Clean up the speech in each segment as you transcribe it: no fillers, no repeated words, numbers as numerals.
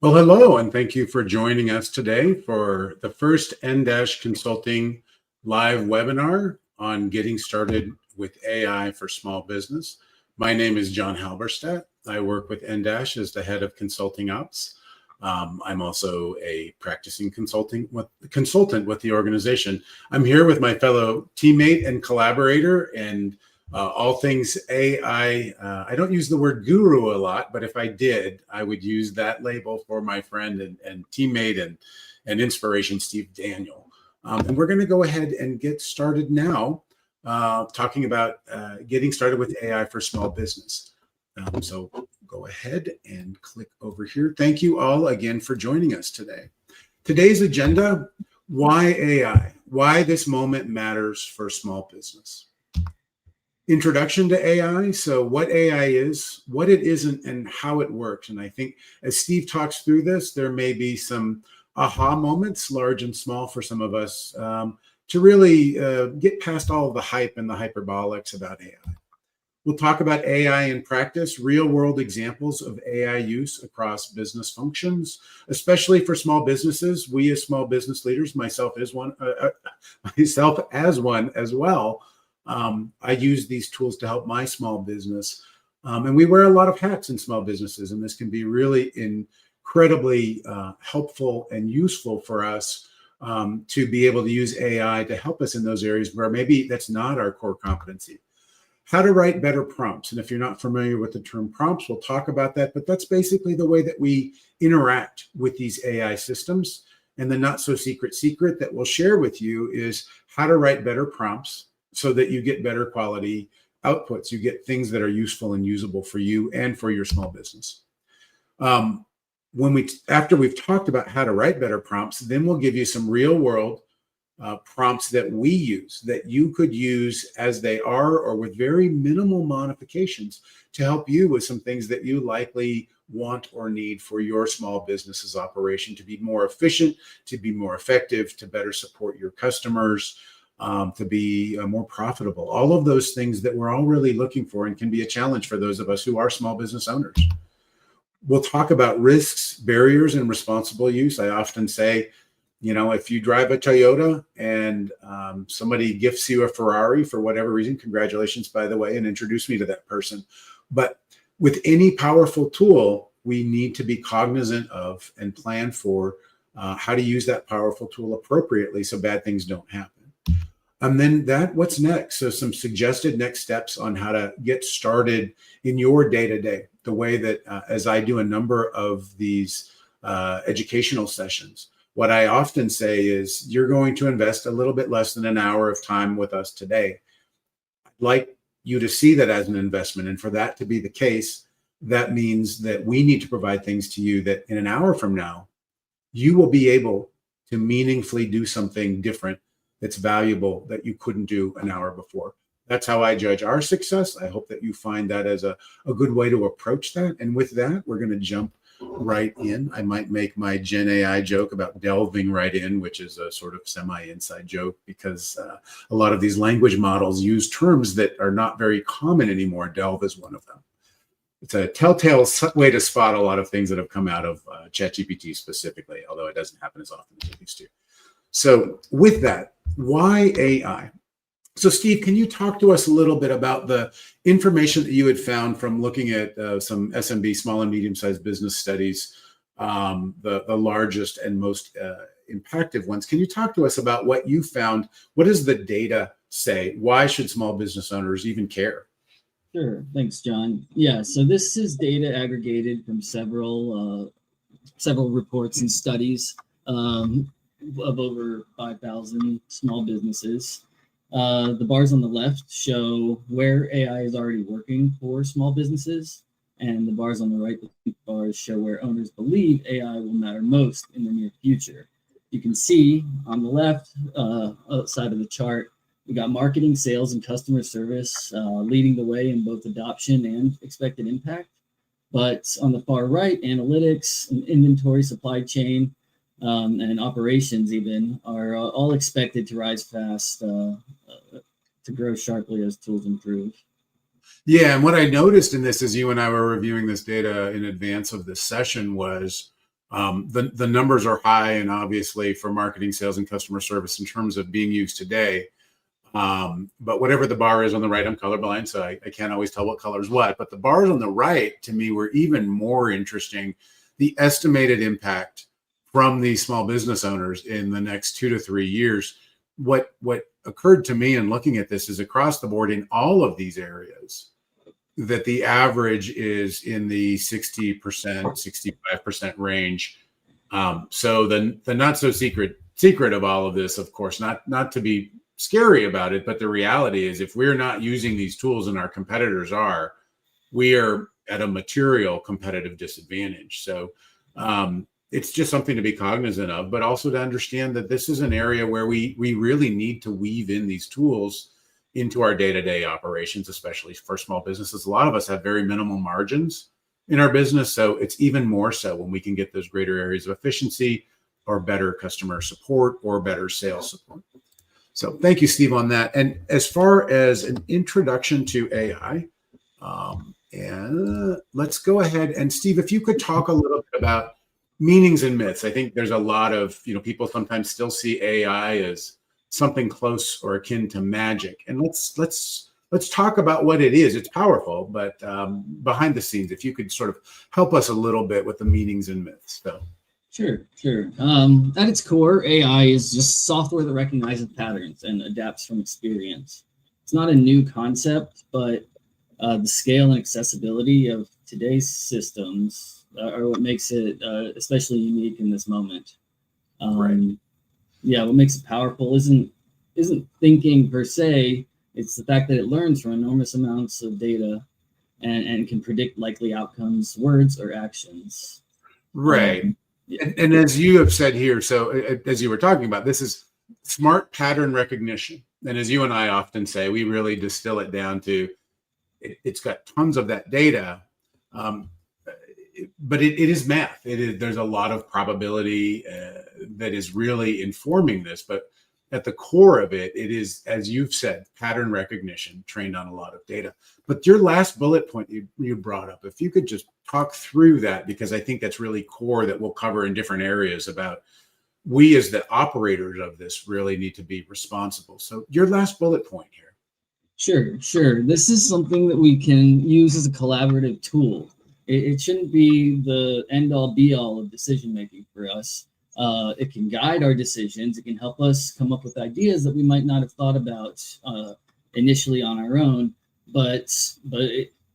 Well, hello, and thank you for joining us today for the first N-Dash Consulting live webinar on getting started with AI for small business. My name is John Halberstadt. I work with N-Dash as the head of consulting ops. I'm also a practicing consultant with the organization. I'm here with my fellow teammate and collaborator and all things AI. I don't use the word guru a lot, but if I did, I would use that label for my friend and teammate and inspiration, Steve Daniel. And we're going to go ahead and get started now, talking about getting started with AI for small business. So go ahead and click over here. Thank you all again for joining us today. Today's agenda: why AI? Why this moment matters for small business. Introduction to AI. So what AI is, what it isn't, and how it works. And I think as Steve talks through this, there may be some aha moments, large and small, for some of us to really get past all of the hype and the hyperbolics about AI. We'll talk about AI in practice, real world examples of AI use across business functions, especially for small businesses. We as small business leaders, myself as one as well, I use these tools to help my small business. And we wear a lot of hats in small businesses, and this can be really incredibly helpful and useful for us to be able to use AI to help us in those areas where maybe that's not our core competency. How to write better prompts. And if you're not familiar with the term prompts, we'll talk about that. But that's basically the way that we interact with these AI systems. And the not so secret that we'll share with you is how to write better prompts so that you get better quality outputs. You get things that are useful and usable for you and for your small business. After we've talked about how to write better prompts, then we'll give you some real world prompts that we use, that you could use as they are or with very minimal modifications to help you with some things that you likely want or need for your small business's operation to be more efficient, to be more effective, to better support your customers, to be more profitable. All of those things that we're all really looking for and can be a challenge for those of us who are small business owners. We'll talk about risks, barriers, and responsible use. I often say, if you drive a Toyota and somebody gifts you a Ferrari for whatever reason, congratulations, by the way, and introduce me to that person. But with any powerful tool, we need to be cognizant of and plan for how to use that powerful tool appropriately so bad things don't happen. And then what's next? So some suggested next steps on how to get started in your day-to-day, the way that as I do a number of these educational sessions, what I often say is you're going to invest a little bit less than an hour of time with us today. I'd like you to see that as an investment. And for that to be the case, that means that we need to provide things to you that in an hour from now, you will be able to meaningfully do something different that's valuable that you couldn't do an hour before. That's how I judge our success. I hope that you find that as a good way to approach that. And with that, we're going to jump right in. I might make my GenAI joke about delving right in, which is a sort of semi-inside joke because a lot of these language models use terms that are not very common anymore. Delve is one of them. It's a telltale way to spot a lot of things that have come out of ChatGPT specifically, although it doesn't happen as often as it used to. So with that, why AI? So Steve, can you talk to us a little bit about the information that you had found from looking at some SMB, small and medium-sized business studies, the largest and most impactful ones? Can you talk to us about what you found? What does the data say? Why should small business owners even care? Sure. Thanks, John. Yeah, so this is data aggregated from several reports and studies of over 5,000 small businesses. The bars on the left show where AI is already working for small businesses, and the bars on the right, the pink bars, show where owners believe AI will matter most in the near future. You can see on the left side of the chart, we got marketing, sales, and customer service leading the way in both adoption and expected impact. But on the far right, analytics and inventory, supply chain, and operations even are all expected to rise fast to grow sharply as tools improve. Yeah, and what I noticed in this as you and I were reviewing this data in advance of this session was The numbers are high, and obviously for marketing, sales, and customer service in terms of being used today. But whatever the bar is on the right, I'm colorblind, so I can't always tell what color is what. But the bars on the right, to me, were even more interesting. The estimated impact from these small business owners in the next 2 to 3 years. What occurred to me in looking at this is across the board in all of these areas, that the average is in the 60%, 65% range. So the not so secret of all of this, of course, not to be scary about it, but the reality is if we're not using these tools and our competitors are, we are at a material competitive disadvantage. So it's just something to be cognizant of, but also to understand that this is an area where we really need to weave in these tools into our day-to-day operations, especially for small businesses. A lot of us have very minimal margins in our business, so it's even more so when we can get those greater areas of efficiency or better customer support or better sales support. So thank you, Steve, on that. And as far as an introduction to AI, and let's go ahead and Steve, if you could talk a little bit about meanings and myths. I think there's a lot of, people sometimes still see AI as something close or akin to magic. And let's talk about what it is. It's powerful, but behind the scenes, if you could sort of help us a little bit with the meanings and myths. So. Sure. At its core, AI is just software that recognizes patterns and adapts from experience. It's not a new concept, but the scale and accessibility of today's systems are what makes it especially unique in this moment. Right. Yeah, what makes it powerful isn't thinking per se. It's the fact that it learns from enormous amounts of data and can predict likely outcomes, words, or actions. Right. Yeah. And as you have said here, so as you were talking about, this is smart pattern recognition. And as you and I often say, we really distill it down to it's got tons of that data, but it is math. There's a lot of probability that is really informing this. But at the core of it is, as you've said, pattern recognition trained on a lot of data. But your last bullet point you brought up, if you could just talk through that, because I think that's really core that we'll cover in different areas about we as the operators of this really need to be responsible. So your last bullet point here. Sure. This is something that we can use as a collaborative tool. It shouldn't be the end-all be-all of decision-making for us. It can guide our decisions. It can help us come up with ideas that we might not have thought about initially on our own. But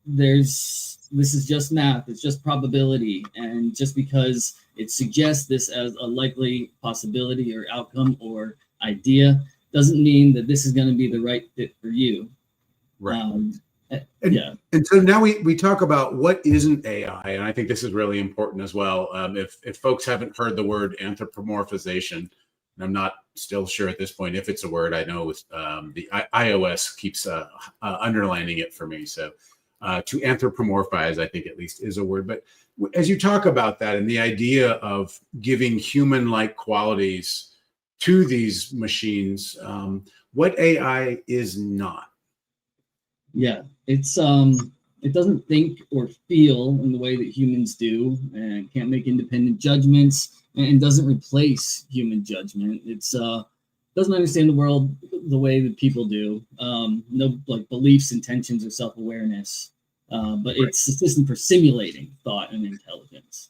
this is just math. It's just probability. And just because it suggests this as a likely possibility or outcome or idea doesn't mean that this is going to be the right fit for you. Right. And so now we talk about what isn't AI, and I think this is really important as well. If folks haven't heard the word anthropomorphization, and I'm not still sure at this point if it's a word. I know the iOS keeps underlining it for me. So to anthropomorphize, I think at least is a word. But as you talk about that and the idea of giving human-like qualities to these machines, what AI is not. Yeah, it doesn't think or feel in the way that humans do, and can't make independent judgments, and doesn't replace human judgment. It's doesn't understand the world the way that people do. No beliefs, intentions, or self-awareness. But it's a system for simulating thought and intelligence.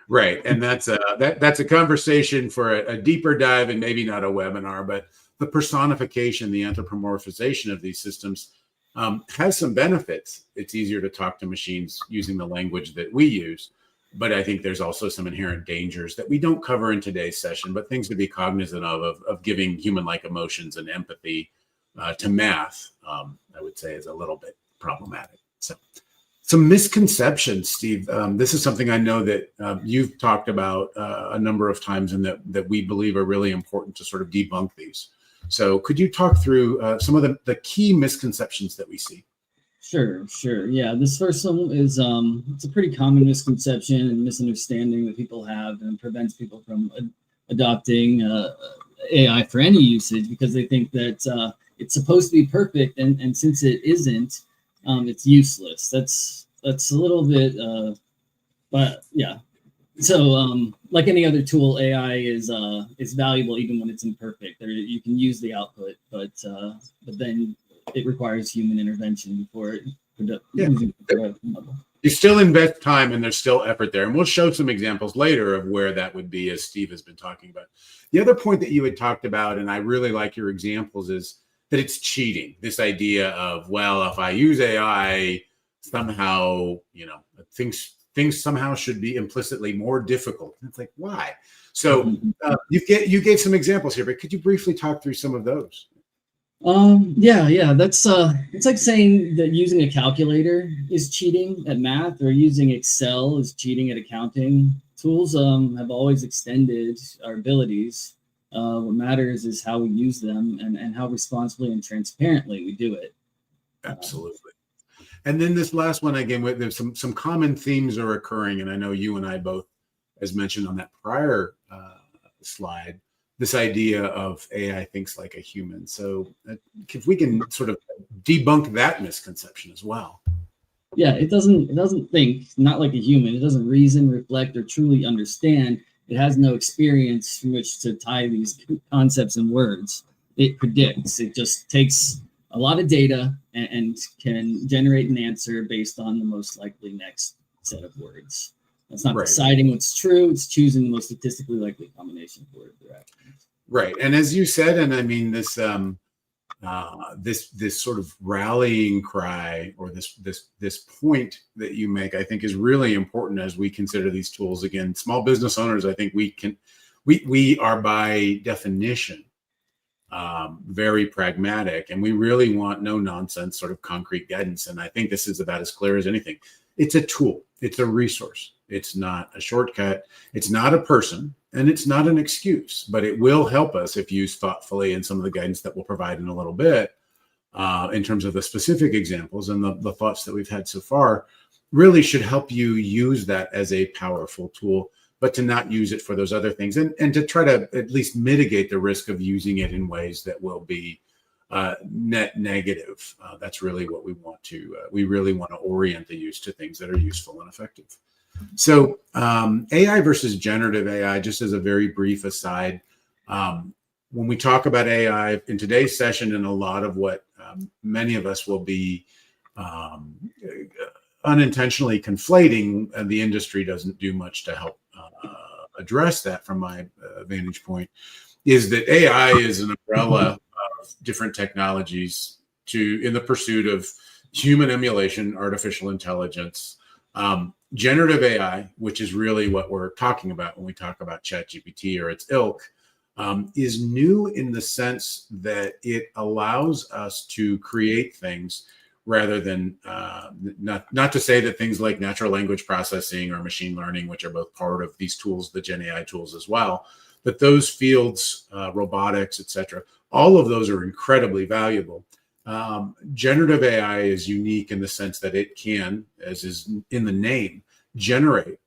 Right, and that's a conversation for a deeper dive, and maybe not a webinar, but the personification, the anthropomorphization of these systems has some benefits. It's easier to talk to machines using the language that we use, but I think there's also some inherent dangers that we don't cover in today's session, but things to be cognizant of giving human-like emotions and empathy to math, I would say is a little bit problematic. So some misconceptions, Steve. This is something I know that you've talked about a number of times and that we believe are really important to sort of debunk these. So could you talk through some of the key misconceptions that we see? Sure. Yeah, this first one is it's a pretty common misconception and misunderstanding that people have, and prevents people from adopting AI for any usage, because they think that it's supposed to be perfect, and since it isn't, it's useless. That's a little bit, but yeah. Like any other tool, AI is valuable even when it's imperfect. You can use the output, but then it requires human intervention before using the production level. You still invest time and there's still effort there. And we'll show some examples later of where that would be, as Steve has been talking about. The other point that you had talked about, and I really like your examples, is that it's cheating. This idea of, well, if I use AI, somehow, things somehow should be implicitly more difficult. And it's like, why? So you gave some examples here, but could you briefly talk through some of those? Yeah. That's it's like saying that using a calculator is cheating at math, or using Excel is cheating at accounting. Tools have always extended our abilities. What matters is how we use them and how responsibly and transparently we do it. Absolutely. And then this last one, again, there's some common themes are occurring, and I know you and I both, as mentioned on that prior slide, this idea of AI thinks like a human. So if we can sort of debunk that misconception as well. Yeah, it doesn't think, not like a human. It doesn't reason, reflect, or truly understand. It has no experience from which to tie these concepts and words. It predicts. It just takes a lot of data and can generate an answer based on the most likely next set of words. It's not deciding what's true. It's choosing the most statistically likely combination of words or actions. Right. And as you said, and I mean, this sort of rallying cry, or this point that you make, I think is really important as we consider these tools. Again, small business owners, I think we are by definition very pragmatic, and we really want no nonsense sort of concrete guidance. And I think this is about as clear as anything. It's a tool. It's a resource. It's not a shortcut. It's not a person, and it's not an excuse, but it will help us if used thoughtfully in some of the guidance that we'll provide in a little bit in terms of the specific examples. And the thoughts that we've had so far really should help you use that as a powerful tool, but to not use it for those other things, and to try to at least mitigate the risk of using it in ways that will be net negative. That's really what we want to, we really want to orient the use to things that are useful and effective. So AI versus generative AI, just as a very brief aside, when we talk about AI in today's session, and a lot of what many of us will be unintentionally conflating, and the industry doesn't do much to help address that from my vantage point, is that AI is an umbrella of different technologies in the pursuit of human emulation, artificial intelligence, generative AI, which is really what we're talking about when we talk about ChatGPT or its ilk, is new in the sense that it allows us to create things rather than not to say that things like natural language processing or machine learning, which are both part of these tools, the GenAI tools as well, but those fields, robotics, etc., all of those are incredibly valuable. Generative AI is unique in the sense that it can, as is in the name, generate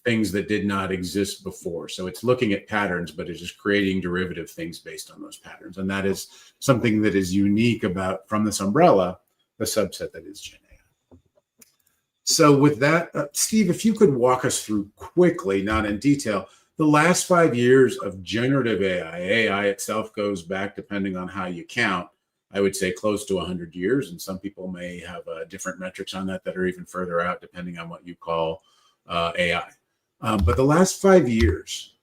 things that did not exist before. So it's looking at patterns, but it's just creating derivative things based on those patterns. And that is something that is unique about, from this umbrella, the subset that is GenAI. So with that, Steve, if you could walk us through quickly, not in detail, the last 5 years of generative AI. AI itself goes back, depending on how you count, I would say close to 100 years. And some people may have different metrics on that are even further out, depending on what you call AI. But the last 5 years,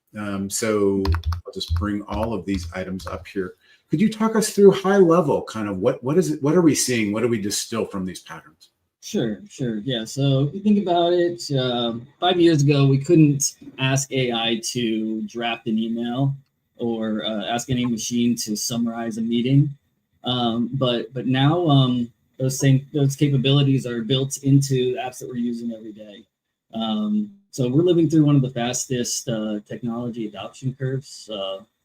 so I'll just bring all of these items up here. Could you talk us through high level, kind of what is it? What are we seeing? What do we distill from these patterns? Sure. Yeah. So if you think about it, 5 years ago, we couldn't ask AI to draft an email or ask any machine to summarize a meeting. But now those capabilities are built into apps that we're using every day. So we're living through one of the fastest technology adoption curves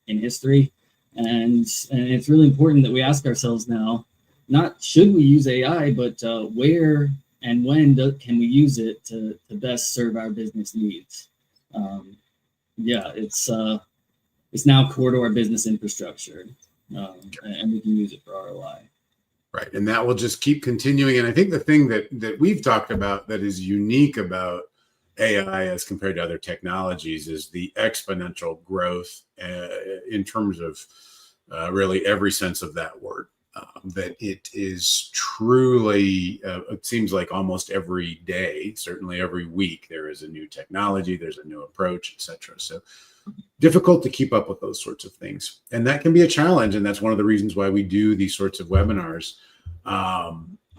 in history. And it's really important that we ask ourselves now, not should we use AI, but where and when can we use it to best serve our business needs? It's now core to our business infrastructure, and we can use it for ROI. Right, and that will just keep continuing. And I think the thing that we've talked about that is unique about AI as compared to other technologies is the exponential growth in terms of really every sense of that word. That it is truly, it seems like almost every day, certainly every week, there is a new technology, there's a new approach, etc. So difficult to keep up with those sorts of things. And that can be a challenge. And that's one of the reasons why we do these sorts of webinars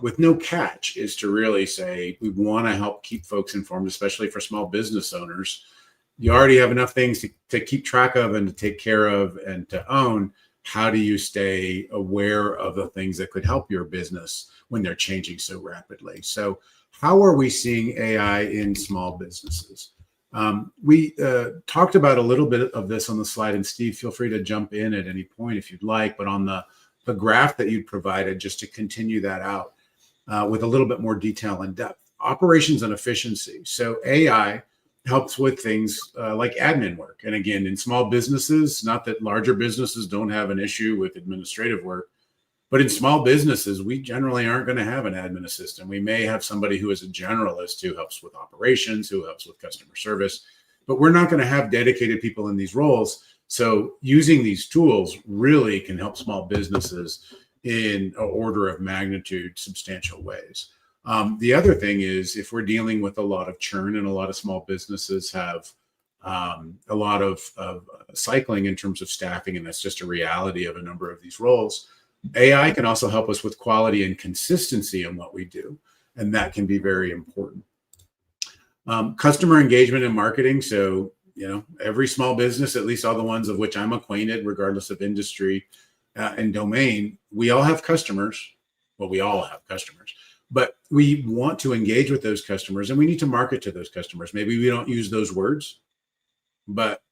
with no catch, is to really say we want to help keep folks informed, especially for small business owners. You already have enough things to keep track of and to take care of and to own. How do you stay aware of the things that could help your business when they're changing so rapidly? So how are we seeing AI in small businesses? We talked about a little bit of this on the slide, and Steve, feel free to jump in at any point if you'd like, but on the graph that you provided, just to continue that out with a little bit more detail and depth. Operations and efficiency. So AI helps with things like admin work. And again, in small businesses, not that larger businesses don't have an issue with administrative work, but in small businesses, we generally aren't going to have an admin assistant. We may have somebody who is a generalist who helps with operations, who helps with customer service, but we're not going to have dedicated people in these roles. So using these tools really can help small businesses in an order of magnitude, substantial ways. The other thing is, if we're dealing with a lot of churn, and a lot of small businesses have a lot of cycling in terms of staffing, and that's just a reality of a number of these roles, AI can also help us with quality and consistency in what we do, and that can be very important. Customer engagement and marketing. So, every small business, at least all the ones of which I'm acquainted, regardless of industry and domain, we all have customers. Well, we all have customers. But we want to engage with those customers, and we need to market to those customers. Maybe we don't use those words, but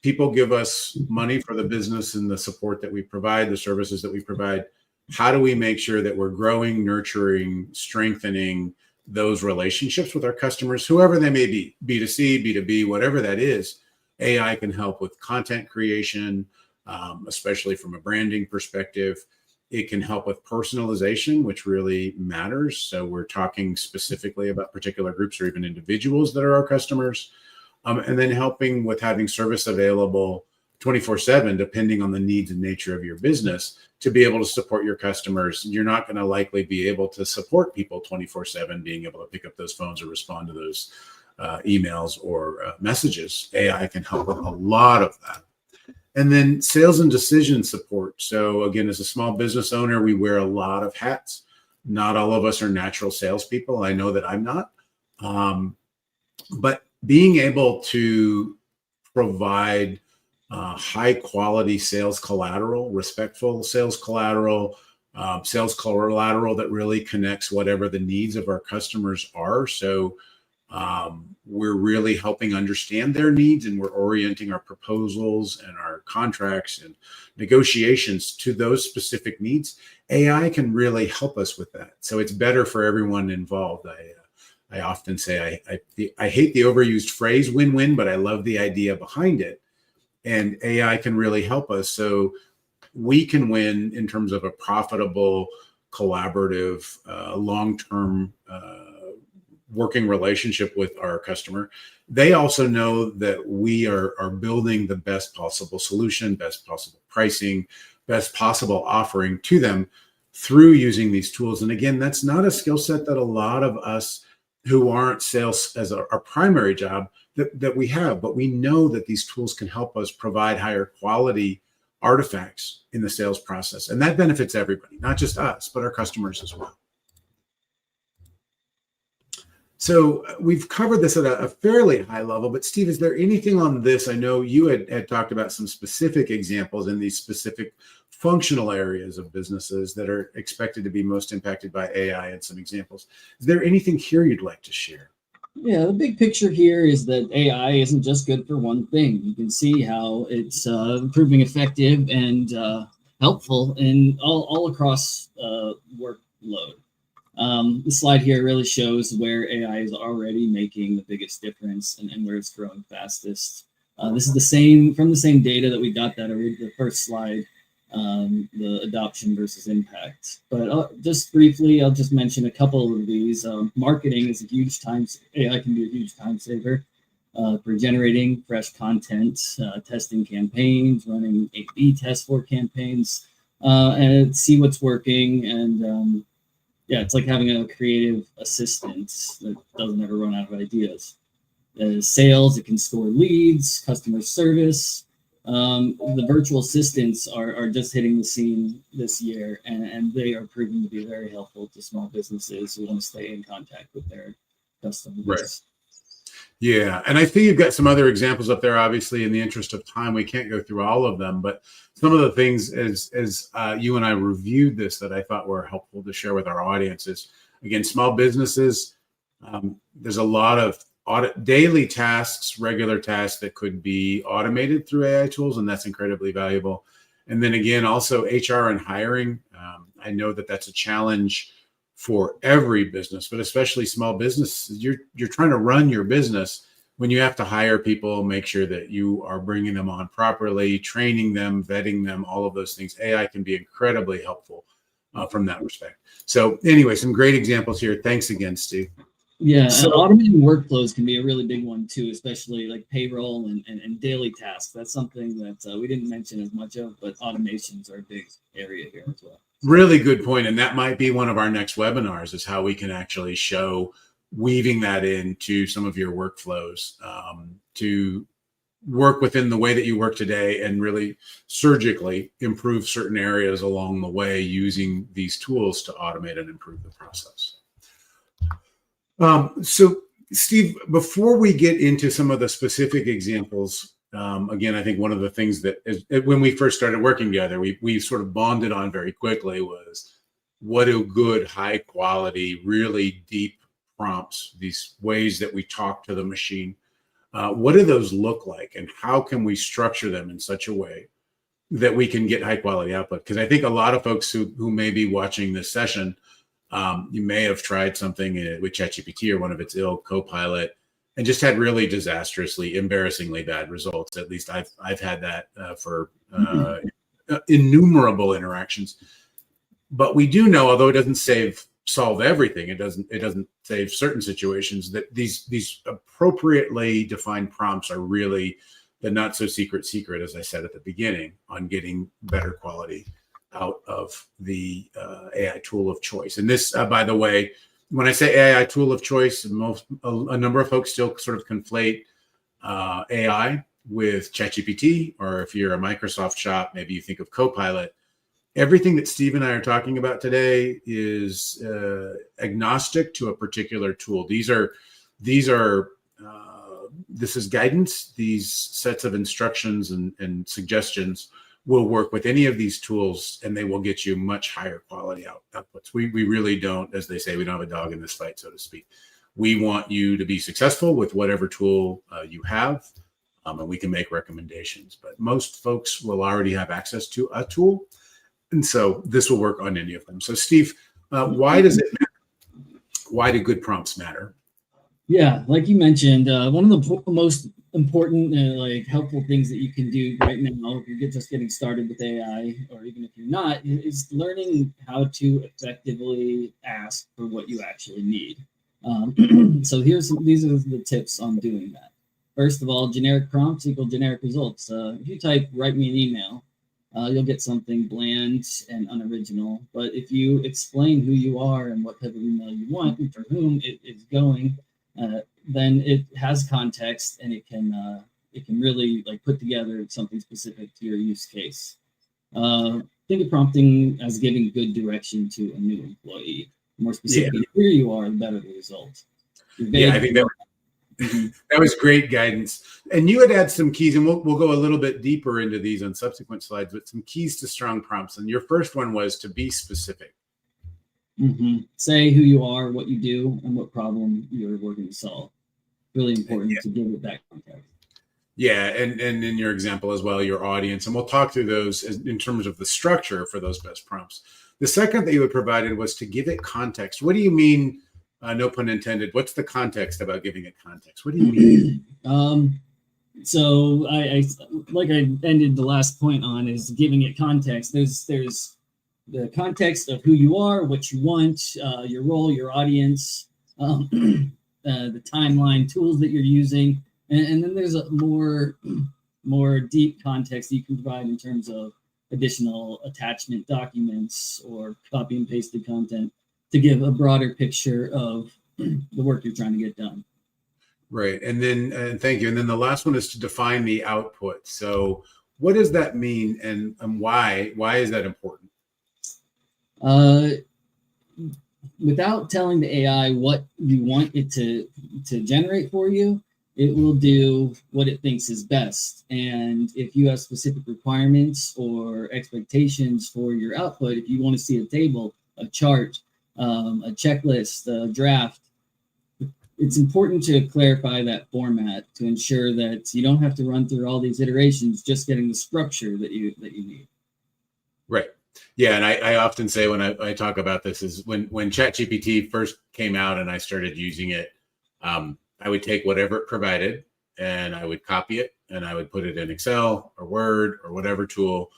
people give us money for the business and the support that we provide, the services that we provide. How do we make sure that we're growing, nurturing, strengthening those relationships with our customers, whoever they may be, B2C, B2B, whatever that is? AI can help with content creation, especially from a branding perspective. It can help with personalization, which really matters. So we're talking specifically about particular groups or even individuals that are our customers. And then helping with having service available 24/7, depending on the needs and nature of your business, to be able to support your customers. You're not going to likely be able to support people 24/7, being able to pick up those phones or respond to those emails or messages. AI can help with a lot of that. And then sales and decision support. So again, as a small business owner, we wear a lot of hats. Not all of us are natural salespeople. I know that I'm not. But being able to provide high quality sales collateral, respectful sales collateral that really connects whatever the needs of our customers are. So we're really helping understand their needs, and we're orienting our proposals and our contracts and negotiations to those specific needs. AI can really help us with that. So it's better for everyone involved. I often say I hate the overused phrase win-win, but I love the idea behind it. And AI can really help us. So we can win in terms of a profitable, collaborative, long-term working relationship with our customer. They also know that we are building the best possible solution, best possible pricing, best possible offering to them through using these tools. And again, that's not a skill set that a lot of us who aren't sales as our primary job that we have, but we know that these tools can help us provide higher quality artifacts in the sales process. And that benefits everybody, not just us, but our customers as well. So we've covered this at a fairly high level, but Steve, is there anything on this? I know you had talked about some specific examples in these specific functional areas of businesses that are expected to be most impacted by AI, and some examples. Is there anything here you'd like to share? Yeah, the big picture here is that AI isn't just good for one thing. You can see how it's proving effective and helpful in all across workload. The slide here really shows where AI is already making the biggest difference and where it's growing fastest. This is from the same data that we got the first slide. the adoption versus impact. But just briefly, I'll just mention a couple of these. Marketing is a huge AI can be a huge time saver for generating fresh content, testing campaigns, running A/B tests for campaigns, and see what's working. And yeah, it's like having a creative assistant that doesn't ever run out of ideas. Sales, it can store leads, customer service. The virtual assistants are just hitting the scene this year, and they are proving to be very helpful to small businesses who want to stay in contact with their customers. Right. Yeah, and I think you've got some other examples up there. Obviously, in the interest of time, we can't go through all of them, but some of the things as you and I reviewed this that I thought were helpful to share with our audiences. Again, small businesses, there's a lot of daily tasks, regular tasks that could be automated through AI tools, and that's incredibly valuable. And then again, also HR and hiring. I know that that's a challenge for every business, but especially small businesses. You're trying to run your business. When you have to hire people, make sure that you are bringing them on properly, training them, vetting them, all of those things. AI can be incredibly helpful from that respect. So anyway, some great examples here. Thanks again, Steve. Yeah, so automating workflows can be a really big one too, especially like payroll and daily tasks. That's something that we didn't mention as much of, but automations are a big area here as well. Really good point. And that might be one of our next webinars, is how we can actually show weaving that into some of your workflows to work within the way that you work today and really surgically improve certain areas along the way using these tools to automate and improve the process. So Steve, before we get into some of the specific examples, again, I think one of the things that is, when we first started working together, we sort of bonded on very quickly was, what do good, high quality, really deep prompts, these ways that we talk to the machine, what do those look like, and how can we structure them in such a way that we can get high quality output? Because I think a lot of folks who may be watching this session, you may have tried something with ChatGPT or one of its Copilot, and just had really disastrously, embarrassingly bad results. At least I've had that for innumerable interactions. But we do know, although it doesn't solve everything, it doesn't save certain situations, that these appropriately defined prompts are really the not so secret, as I said at the beginning, on getting better quality out of the AI tool of choice. And this, by the way, when I say AI tool of choice, a number of folks still sort of conflate AI with ChatGPT, or if you're a Microsoft shop, maybe you think of Copilot. Everything that Steve and I are talking about today is agnostic to a particular tool. This is guidance. These sets of instructions and suggestions will work with any of these tools, and they will get you much higher quality outputs. We really don't, as they say, we don't have a dog in this fight, so to speak. We want you to be successful with whatever tool you have, and we can make recommendations. But most folks will already have access to a tool, and so this will work on any of them. So Steve, why does it matter? Why do good prompts matter? Yeah, like you mentioned, one of the most important and helpful things that you can do right now, if you're just getting started with AI, or even if you're not, is learning how to effectively ask for what you actually need. So these are the tips on doing that. First of all, generic prompts equal generic results. If you type "write me an email," you'll get something bland and unoriginal. But if you explain who you are and what type of email you want and for whom it is going, then it has context, and it can really put together something specific to your use case. Think of prompting as giving good direction to a new employee. The more specific who you are, the better the result. Yeah, I think that was great guidance. And you had some keys, and we'll go a little bit deeper into these on subsequent slides, but some keys to strong prompts. And your first one was to be specific. Say who you are, what you do, and what problem you're working to solve. Really important to give it that context. Yeah, and in your example as well, your audience, and we'll talk through those in terms of the structure for those best prompts. The second that you had provided was to give it context. What do you mean? No pun intended. What's the context about giving it context? What do you mean? So I like I ended the last point on is giving it context. There's the context of who you are, what you want, your role, your audience, the timeline, tools that you're using, and then there's a more deep context that you can provide in terms of additional attachment documents or copy and pasted content to give a broader picture of the work you're trying to get done. Right. And then, and thank you. And then the last one is to define the output. So what does that mean, and why is that important? Without telling the AI what you want it to generate for you, it will do what it thinks is best. And if you have specific requirements or expectations for your output, if you want to see a table, a chart, a checklist, a draft, it's important to clarify that format to ensure that you don't have to run through all these iterations just getting the structure that you need. Right. Yeah. And I often say when I talk about this is when ChatGPT first came out and I started using it, I would take whatever it provided and I would copy it and I would put it in Excel or Word or whatever tool.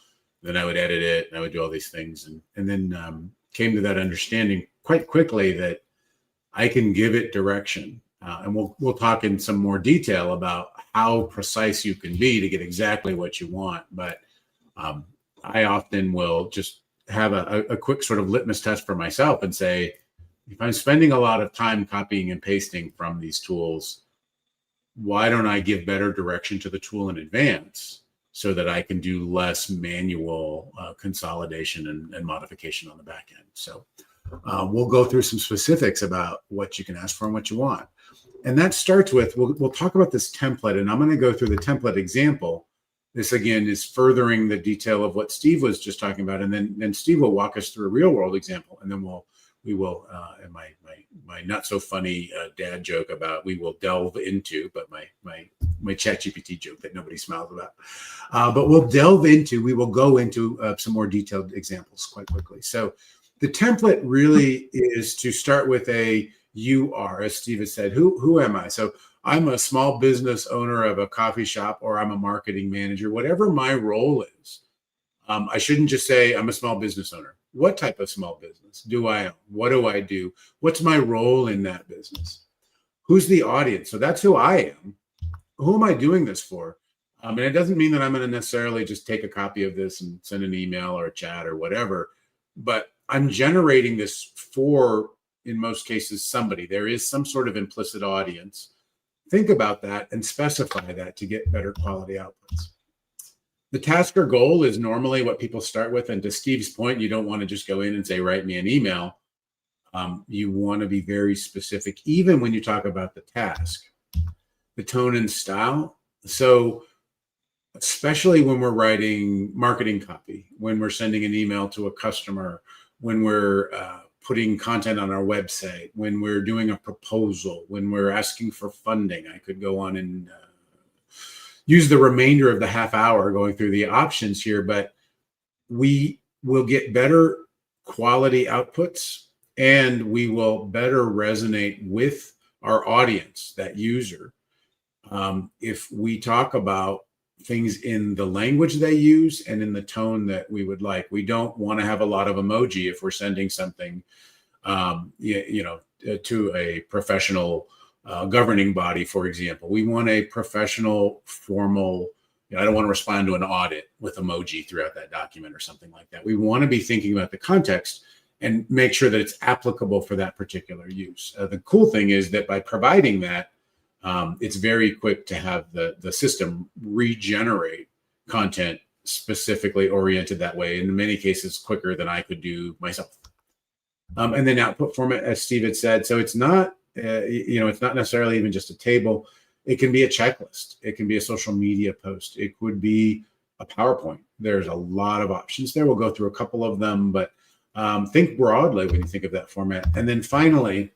Then I would edit it and I would do all these things. And then came to that understanding quite quickly that I can give it direction. And we'll talk in some more detail about how precise you can be to get exactly what you want. But I often will just have a quick sort of litmus test for myself and say, if I'm spending a lot of time copying and pasting from these tools, why don't I give better direction to the tool in advance so that I can do less manual consolidation and modification on the back end? So we'll go through some specifics about what you can ask for and what you want. And that starts with, we'll talk about this template, and I'm going to go through the template example. This, again, is furthering the detail of what Steve was just talking about. And then Steve will walk us through a real world example. And then we will, and my not so funny dad joke about we will delve into, but my ChatGPT joke that nobody smiles about. But we will go into some more detailed examples quite quickly. So the template really is to start with you are, as Steve has said, who am I? So I'm a small business owner of a coffee shop, or I'm a marketing manager, whatever my role is. I shouldn't just say I'm a small business owner. What type of small business do I own? What do I do? What's my role in that business? Who's the audience? So that's who I am. Who am I doing this for? And it doesn't mean that I'm going to necessarily just take a copy of this and send an email or a chat or whatever, but I'm generating this for, in most cases, somebody. There is some sort of implicit audience. Think about that and specify that to get better quality outputs. The task or goal is normally what people start with. And to Steve's point, you don't want to just go in and say, write me an email. You want to be very specific, even when you talk about the task, the tone and style. So especially when we're writing marketing copy, when we're sending an email to a customer, when we're putting content on our website, when we're doing a proposal, when we're asking for funding. I could go on and use the remainder of the half hour going through the options here, but we will get better quality outputs and we will better resonate with our audience, that user. If we talk about things in the language they use and in the tone that we would like. We don't want to have a lot of emoji if we're sending something, to a professional governing body, for example. We want a professional, formal, I don't want to respond to an audit with emoji throughout that document or something like that. We want to be thinking about the context and make sure that it's applicable for that particular use. The cool thing is that by providing that, it's very quick to have the system regenerate content specifically oriented that way. In many cases, quicker than I could do myself. And then output format, as Steve had said. So it's not, it's not necessarily even just a table. It can be a checklist. It can be a social media post. It could be a PowerPoint. There's a lot of options there. We'll go through a couple of them, but think broadly when you think of that format. And then finally,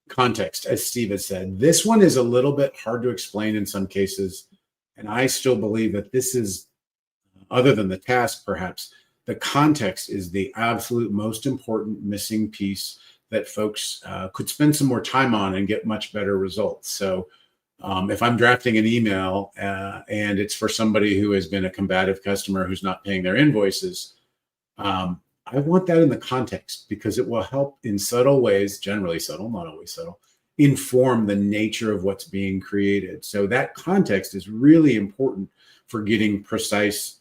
context, as Steve has said. This one is a little bit hard to explain in some cases. And I still believe that this is, other than the task perhaps, the context is the absolute most important missing piece that folks could spend some more time on and get much better results. So If I'm drafting an email and it's for somebody who has been a combative customer who's not paying their invoices, I want that in the context because it will help in subtle ways, generally subtle, not always subtle, inform the nature of what's being created. So that context is really important for getting precise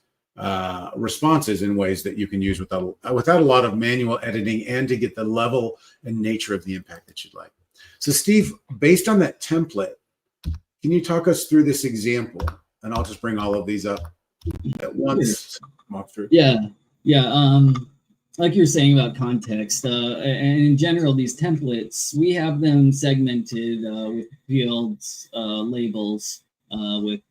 responses in ways that you can use without a lot of manual editing and to get the level and nature of the impact that you'd like. So Steve, based on that template, can you talk us through this example? And I'll just bring all of these up at once. Walk through. Yeah. Like you were saying about context, and in general, these templates, we have them segmented with fields, labels, with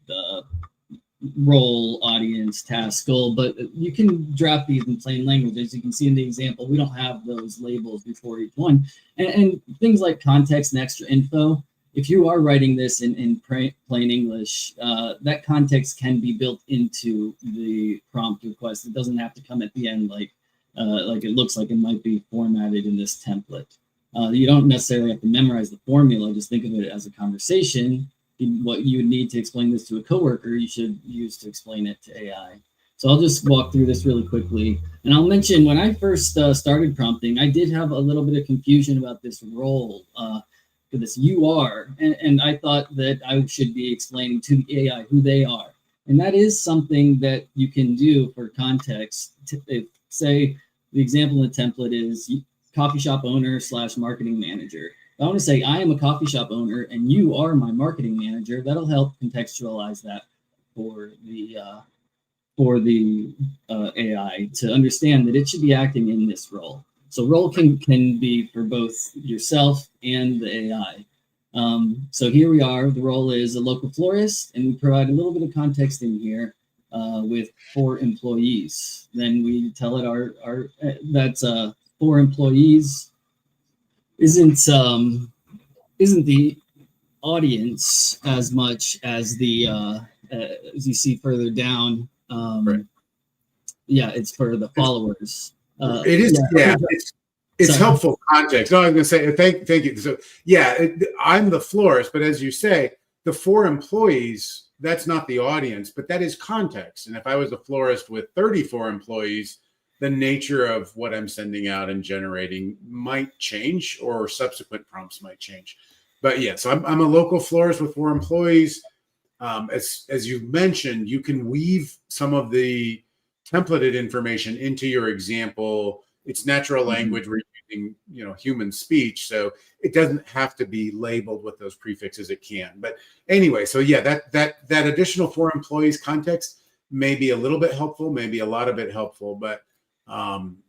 role, audience, task, goal, but you can draft these in plain language. As you can see in the example, we don't have those labels before each one. And things like context and extra info, if you are writing this in plain English, that context can be built into the prompt request. It doesn't have to come at the end like it looks like it might be formatted in this template. You don't necessarily have to memorize the formula. Just think of it as a conversation. What you would need to explain this to a coworker, you should use to explain it to AI. So I'll just walk through this really quickly. And I'll mention when I first started prompting, I did have a little bit of confusion about this role, for this UR. And I thought that I should be explaining to the AI who they are. And that is something that you can do for context. If, say, the example in the template is coffee shop owner / marketing manager. If I want to say I am a coffee shop owner and you are my marketing manager, that'll help contextualize that for the AI to understand that it should be acting in this role. So role can be for both yourself and the AI. So here we are. The role is a local florist, and we provide a little bit of context in here with 4 employees. Then we tell it that's 4 employees isn't the audience as much as the as you see further down. Right. Yeah, it's for the followers. It is, yeah. It's helpful context. No, I'm going to say thank you. So yeah, I'm the florist, but as you say, the 4 employees, that's not the audience, but that is context. And if I was a florist with 34 employees, the nature of what I'm sending out and generating might change, or subsequent prompts might change. But yeah, so I'm a local florist with 4 employees. As you've mentioned, you can weave some of the templated information into your example. It's natural language. We're using, human speech, so it doesn't have to be labeled with those prefixes. It can, but anyway. So yeah, that additional 4 employees context may be a little bit helpful, maybe a lot of it helpful, but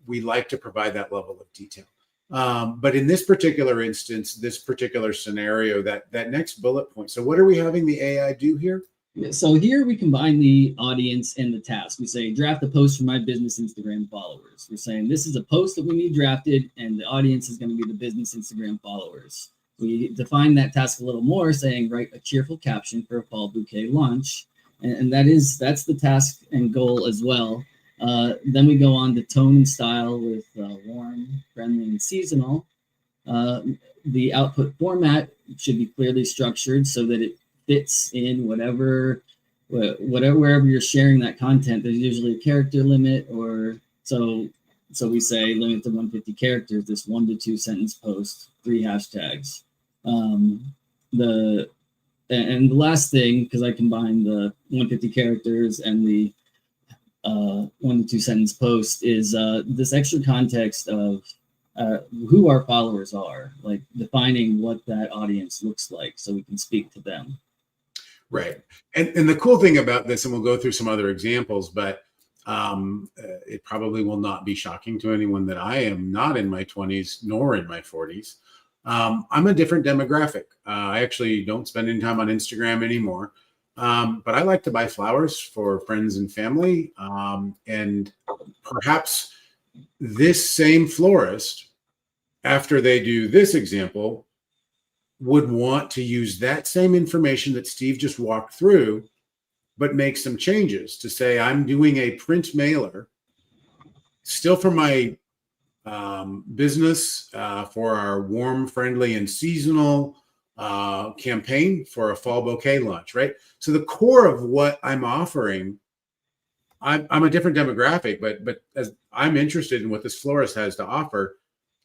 we like to provide that level of detail. But in this particular instance, this particular scenario, that next bullet point. So what are we having the AI do here? So here we combine the audience and the task. We say, draft a post for my business Instagram followers. We're saying this is a post that we need drafted, and the audience is going to be the business Instagram followers. We define that task a little more, saying, write a cheerful caption for a fall bouquet launch. And that's the task and goal as well. Then we go on to tone and style with warm, friendly, and seasonal. The output format should be clearly structured so that it fits in wherever you're sharing that content. There's usually a character limit, or so we say limit to 150 characters. This 1 to 2 sentence post, 3 hashtags. The last thing, because I combine the 150 characters and the 1 to 2 sentence post, is this extra context of who our followers are, like defining what that audience looks like so we can speak to them. Right. And the cool thing about this, and we'll go through some other examples, but it probably will not be shocking to anyone that I am not in my 20s nor in my 40s. I'm a different demographic. I actually don't spend any time on Instagram anymore. But I like to buy flowers for friends and family. And perhaps this same florist, after they do this example, would want to use that same information that Steve just walked through, but make some changes to say, I'm doing a print mailer still for my business, for our warm, friendly, and seasonal campaign for a fall bouquet launch, right? So the core of what I'm offering, I'm a different demographic, but as I'm interested in what this florist has to offer,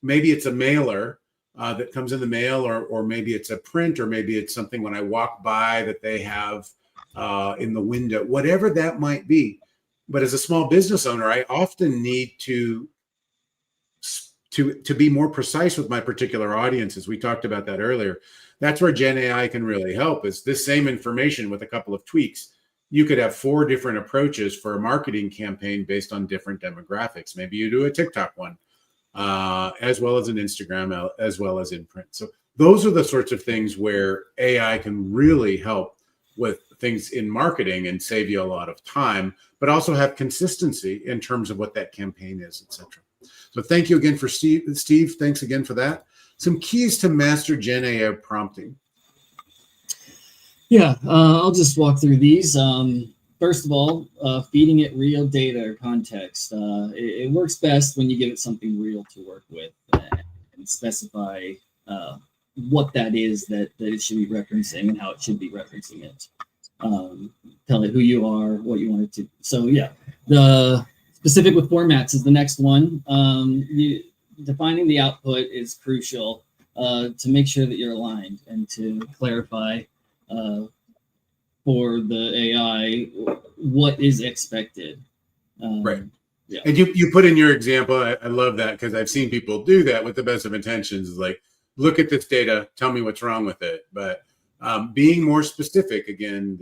maybe it's a mailer that comes in the mail, or maybe it's a print, or maybe it's something when I walk by that they have in the window, whatever that might be. But as a small business owner, I often need to be more precise with my particular audiences. We talked about that earlier. That's where Gen AI can really help, is this same information with a couple of tweaks. You could have 4 different approaches for a marketing campaign based on different demographics. Maybe you do a TikTok one, as well as an Instagram, as well as in print. So those are the sorts of things where AI can really help with things in marketing and save you a lot of time, but also have consistency in terms of what that campaign is, et cetera. So thank you again for Steve. Steve, thanks again for that. Some keys to master Gen AI prompting. Yeah, I'll just walk through these. First of all, feeding it real data or context. It works best when you give it something real to work with and specify what that is that it should be referencing and how it should be referencing it. Tell it who you are, what you want it to. So yeah, the specific with formats is the next one. Defining the output is crucial to make sure that you're aligned and to clarify for the AI what is expected. Right. Yeah. And you put in your example, I love that, because I've seen people do that with the best of intentions. Is like, look at this data, tell me what's wrong with it. But being more specific, again,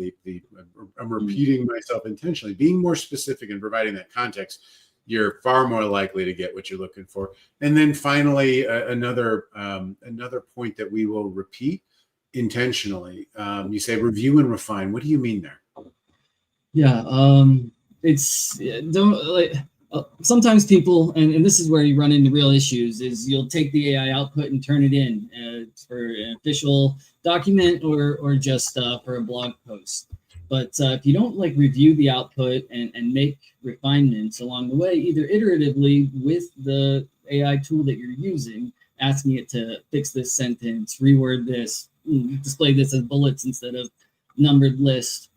I'm repeating myself intentionally, being more specific and providing that context, you're far more likely to get what you're looking for. And then finally, another point that we will repeat intentionally. You say review and refine. What do you mean there? Yeah, sometimes people, and this is where you run into real issues, is you'll take the AI output and turn it in for an official document or just for a blog post. But if you don't review the output and make refinements along the way, either iteratively with the AI tool that you're using, asking it to fix this sentence, reword this, display this as bullets instead of numbered list,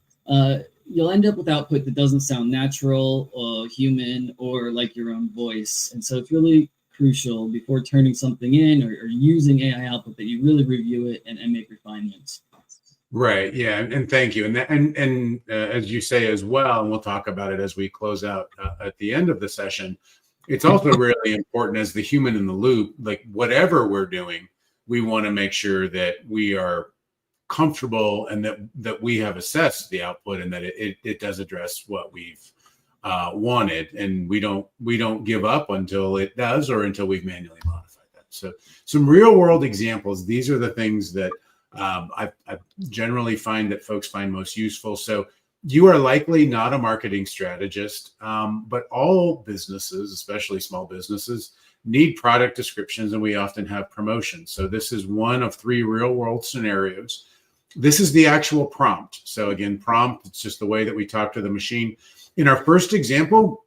you'll end up with output that doesn't sound natural or human or like your own voice. And so it's really crucial before turning something in or using AI output that you really review it and make refinements. Right. Yeah. And thank you. And as you say as well, and we'll talk about it as we close out at the end of the session, it's also really important as the human in the loop, like whatever we're doing, we want to make sure that we are comfortable and that we have assessed the output and that it does address what we've wanted, and we don't give up until it does or until we've manually modified that. So some real world examples. These are the things that I generally find that folks find most useful. So you are likely not a marketing strategist, but all businesses, especially small businesses, need product descriptions, and we often have promotions. So this is one of 3 real world scenarios. This is the actual prompt. So again, prompt, it's just the way that we talk to the machine. In our first example,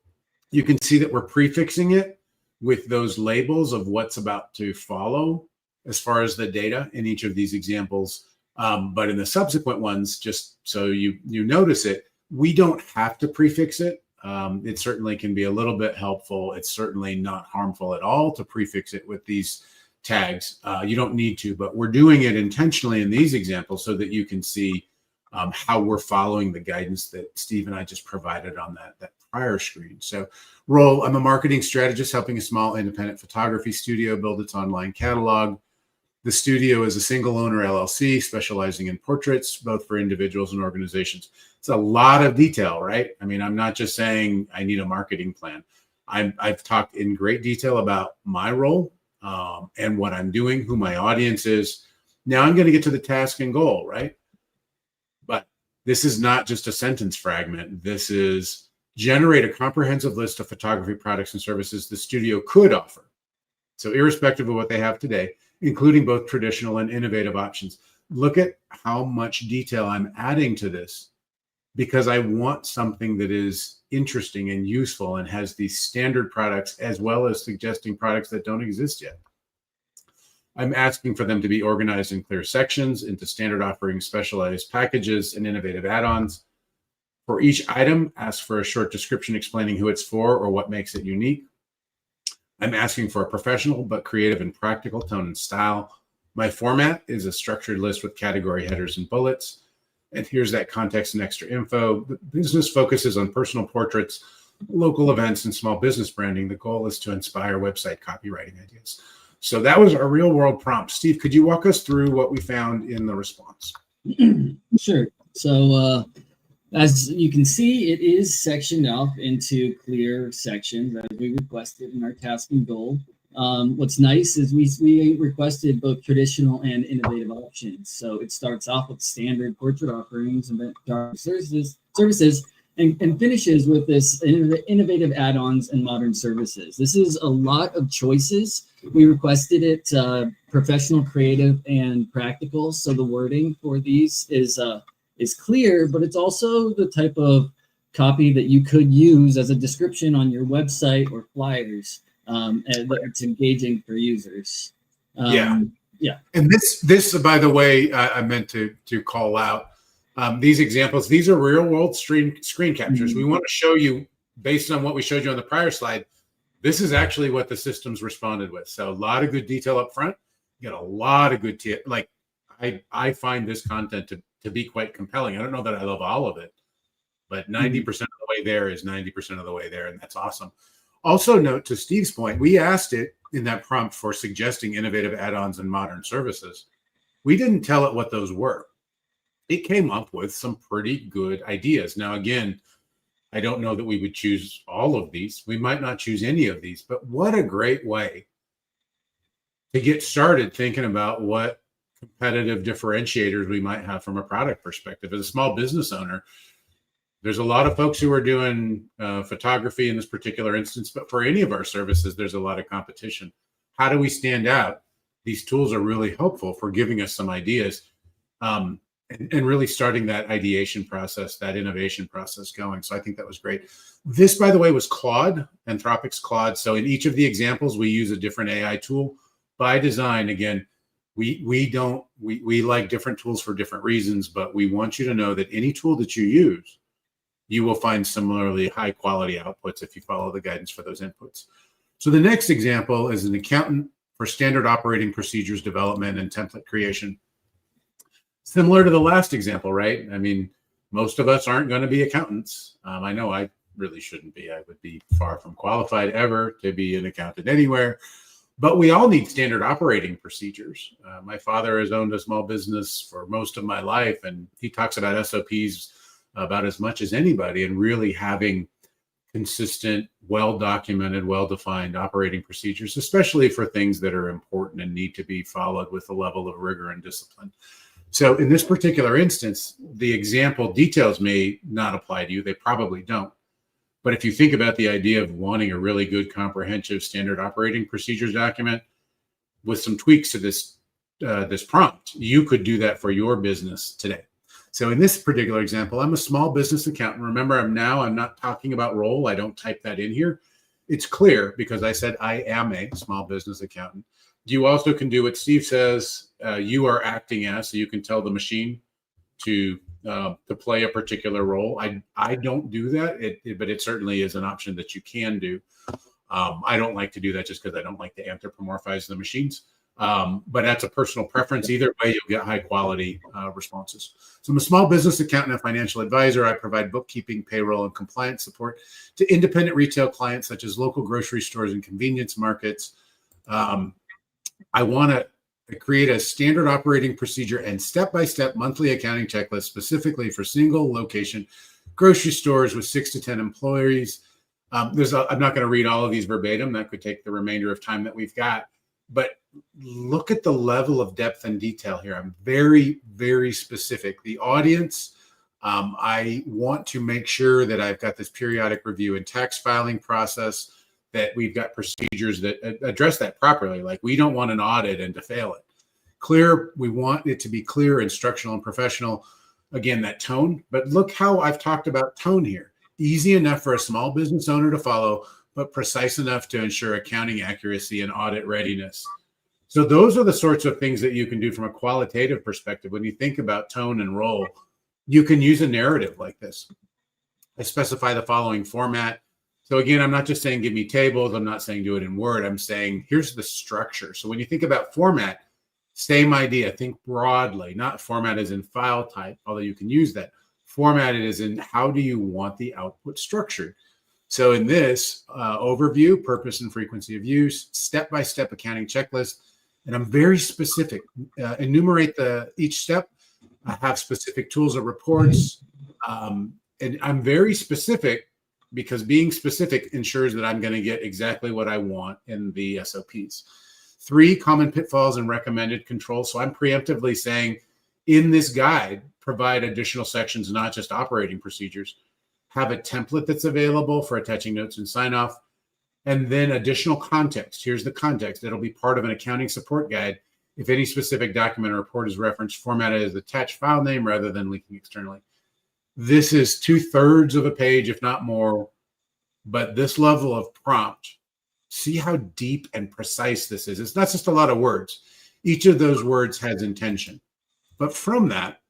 you can see that we're prefixing it with those labels of what's about to follow as far as the data in each of these examples. But in the subsequent ones, just so you notice it, we don't have to prefix it. It certainly can be a little bit helpful. It's certainly not harmful at all to prefix it with these tags. You don't need to, but we're doing it intentionally in these examples so that you can see how we're following the guidance that Steve and I just provided on that prior screen. So role, I'm a marketing strategist helping a small independent photography studio build its online catalog. The studio is a single owner LLC specializing in portraits, both for individuals and organizations. It's a lot of detail, right? I mean, I'm not just saying I need a marketing plan. I've talked in great detail about my role and what I'm doing, who my audience is. Now I'm going to get to the task and goal, right? But this is not just a sentence fragment. This is generate a comprehensive list of photography products and services the studio could offer. So irrespective of what they have today, including both traditional and innovative options. Look at how much detail I'm adding to this because I want something that is interesting and useful and has these standard products as well as suggesting products that don't exist yet. I'm asking for them to be organized in clear sections into standard offering, specialized packages, and innovative add-ons. For each item, ask for a short description explaining who it's for or what makes it unique. I'm asking for a professional but creative and practical tone and style. My format is a structured list with category headers and bullets. And here's that context and extra info. The business focuses on personal portraits, local events, and small business branding. The goal is to inspire website copywriting ideas. So that was our real world prompt. Steve, could you walk us through what we found in the response? Sure. So as you can see, it is sectioned off into clear sections as we requested in our task and goal. What's nice is we requested both traditional and innovative options. So it starts off with standard portrait offerings and services and finishes with this innovative add-ons and modern services. This is a lot of choices. We requested it professional, creative, and practical. So the wording for these is clear, but it's also the type of copy that you could use as a description on your website or flyers. And it's engaging for users. Yeah. And this, by the way, I meant to call out these examples. These are real world screen captures. Mm-hmm. We want to show you, based on what we showed you on the prior slide, this is actually what the systems responded with. So a lot of good detail up front. You get a lot of good I find this content to be quite compelling. I don't know that I love all of it, but 90% of the way there is 90% of the way there, and that's awesome. Also note, to Steve's point, we asked it in that prompt for suggesting innovative add-ons and modern services. We didn't tell it what those were. It came up with some pretty good ideas. Now, again, I don't know that we would choose all of these. We might not choose any of these, but what a great way to get started thinking about what competitive differentiators we might have from a product perspective. As a small business owner, there's a lot of folks who are doing photography in this particular instance, but for any of our services, there's a lot of competition. How do we stand out? These tools are really helpful for giving us some ideas and really starting that ideation process, that innovation process going. So I think that was great. This, by the way, was Claude, Anthropic's Claude. So in each of the examples, we use a different AI tool by design. Again, we like different tools for different reasons, but we want you to know that any tool that you use, you will find similarly high quality outputs if you follow the guidance for those inputs. So the next example is an accountant for standard operating procedures development and template creation. Similar to the last example, right? I mean, most of us aren't going to be accountants. I know I really shouldn't be. I would be far from qualified ever to be an accountant anywhere. But we all need standard operating procedures. My father has owned a small business for most of my life, and he talks about SOPs about as much as anybody, and really having consistent, well-documented, well-defined operating procedures, especially for things that are important and need to be followed with a level of rigor and discipline. So in this particular instance, the example details may not apply to you. They probably don't. But if you think about the idea of wanting a really good, comprehensive standard operating procedures document with some tweaks to this prompt, you could do that for your business today. So in this particular example, I'm a small business accountant. Remember, I'm not talking about role. I don't type that in here. It's clear because I said I am a small business accountant. You also can do what Steve says you are acting as, so you can tell the machine to play a particular role. I don't do that, but it certainly is an option that you can do. I don't like to do that just because I don't like to anthropomorphize the machines. But that's a personal preference. Either way, you'll get high quality responses. So I'm a small business accountant and financial advisor. I provide bookkeeping, payroll, and compliance support to independent retail clients such as local grocery stores and convenience markets. I want to create a standard operating procedure and step-by-step monthly accounting checklist specifically for single location grocery stores with 6 to 10 employees. I'm not going to read all of these verbatim. That could take the remainder of time that we've got. But look at the level of depth and detail here. I'm very, very specific. The audience, I want to make sure that I've got this periodic review and tax filing process, that we've got procedures that address that properly. Like, we don't want an audit and to fail it. Clear, we want it to be clear, instructional, and professional. Again, that tone. But look how I've talked about tone here. Easy enough for a small business owner to follow, but precise enough to ensure accounting accuracy and audit readiness. So those are the sorts of things that you can do from a qualitative perspective. When you think about tone and role, you can use a narrative like this. I specify the following format. So again, I'm not just saying give me tables. I'm not saying do it in Word. I'm saying here's the structure. So when you think about format, same idea. Think broadly, not format as in file type, although you can use that. Format it as in how do you want the output structured? So in this overview, purpose and frequency of use, step-by-step accounting checklist, and I'm very specific. Enumerate each step. I have specific tools or reports. And I'm very specific because being specific ensures that I'm going to get exactly what I want in the SOPs. 3 common pitfalls and recommended controls. So I'm preemptively saying in this guide, provide additional sections, not just operating procedures. Have a template that's available for attaching notes and sign off. And then additional context. Here's the context. That'll be part of an accounting support guide. If any specific document or report is referenced, formatted as attached file name rather than linking externally. This is 2/3 of a page, if not more. But this level of prompt, see how deep and precise this is. It's not just a lot of words. Each of those words has intention. But from that,